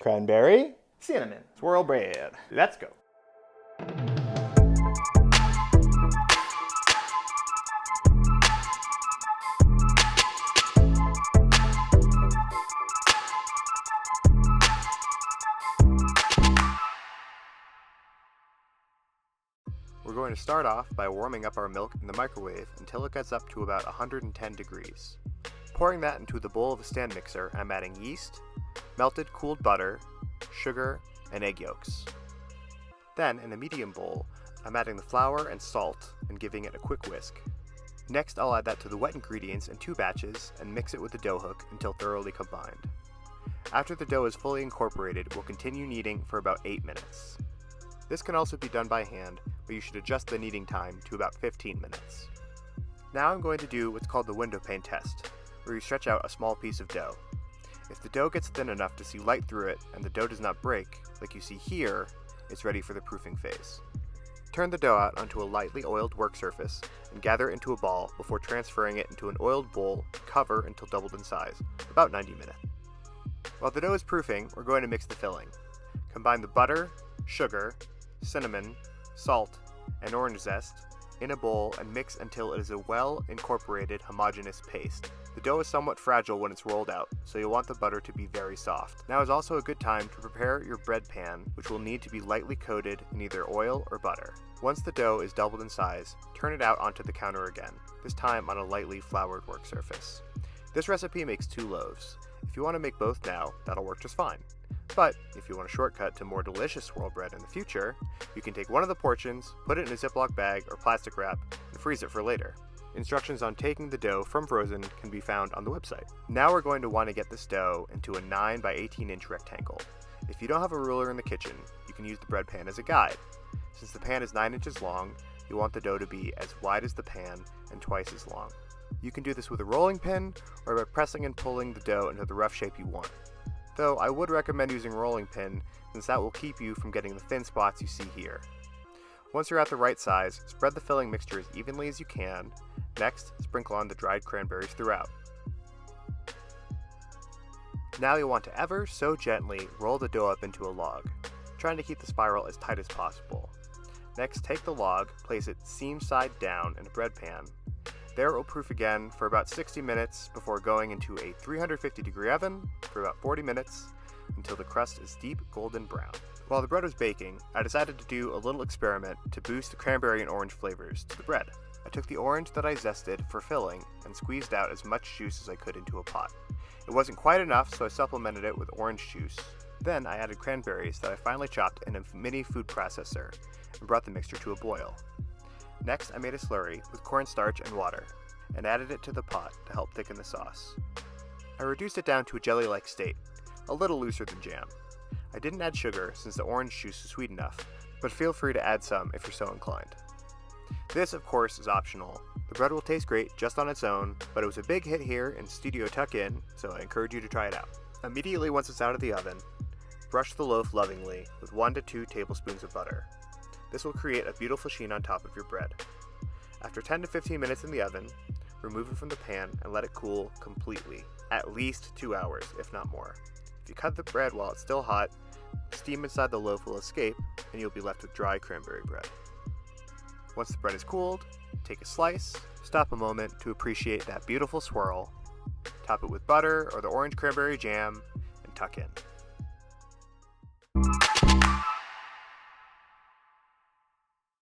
cranberry, cinnamon, swirl bread. Let's go. We're going to start off by warming up our milk in the microwave until it gets up to about 110 degrees. Pouring that into the bowl of a stand mixer, I'm adding yeast, melted cooled butter, sugar, and egg yolks. Then, in a medium bowl, I'm adding the flour and salt and giving it a quick whisk. Next, I'll add that to the wet ingredients in 2 batches and mix it with the dough hook until thoroughly combined. After the dough is fully incorporated, we'll continue kneading for about 8 minutes. This can also be done by hand, but you should adjust the kneading time to about 15 minutes. Now I'm going to do what's called the window pane test, where you stretch out a small piece of dough. If the dough gets thin enough to see light through it and the dough does not break, like you see here, it's ready for the proofing phase. Turn the dough out onto a lightly oiled work surface and gather it into a ball before transferring it into an oiled bowl and cover until doubled in size, about 90 minutes. While the dough is proofing, we're going to mix the filling. Combine the butter, sugar, cinnamon, salt, and orange zest in a bowl and mix until it is a well-incorporated homogeneous paste. The dough is somewhat fragile when it's rolled out, so you'll want the butter to be very soft. Now is also a good time to prepare your bread pan, which will need to be lightly coated in either oil or butter. Once the dough is doubled in size, turn it out onto the counter again, this time on a lightly floured work surface. This recipe makes 2 loaves. If you want to make both now, that'll work just fine. But if you want a shortcut to more delicious swirl bread in the future, you can take one of the portions, put it in a Ziploc bag or plastic wrap, and freeze it for later. Instructions on taking the dough from frozen can be found on the website. Now we're going to want to get this dough into a 9 by 18 inch rectangle. If you don't have a ruler in the kitchen, you can use the bread pan as a guide. Since the pan is 9 inches long, you want the dough to be as wide as the pan and twice as long. You can do this with a rolling pin or by pressing and pulling the dough into the rough shape you want. Though I would recommend using a rolling pin, since that will keep you from getting the thin spots you see here. Once you're at the right size, spread the filling mixture as evenly as you can. Next, sprinkle on the dried cranberries throughout. Now you'll want to ever so gently roll the dough up into a log, trying to keep the spiral as tight as possible. Next, take the log, place it seam side down in a bread pan. There it will proof again for about 60 minutes before going into a 350 degree oven for about 40 minutes until the crust is deep golden brown. While the bread was baking, I decided to do a little experiment to boost the cranberry and orange flavors to the bread. I took the orange that I zested for filling and squeezed out as much juice as I could into a pot. It wasn't quite enough, so I supplemented it with orange juice. Then I added cranberries that I finely chopped in a mini food processor and brought the mixture to a boil. Next, I made a slurry with cornstarch and water, and added it to the pot to help thicken the sauce. I reduced it down to a jelly-like state, a little looser than jam. I didn't add sugar since the orange juice is sweet enough, but feel free to add some if you're so inclined. This, of course, is optional. The bread will taste great just on its own, but it was a big hit here in Studio Tuck-In, so I encourage you to try it out. Immediately once it's out of the oven, brush the loaf lovingly with 1 to 2 tablespoons of butter. This will create a beautiful sheen on top of your bread. After 10 to 15 minutes in the oven, remove it from the pan and let it cool completely, at least 2 hours, if not more. If you cut the bread while it's still hot, steam inside the loaf will escape and you'll be left with dry cranberry bread. Once the bread is cooled, take a slice, stop a moment to appreciate that beautiful swirl, top it with butter or the orange cranberry jam, and tuck in.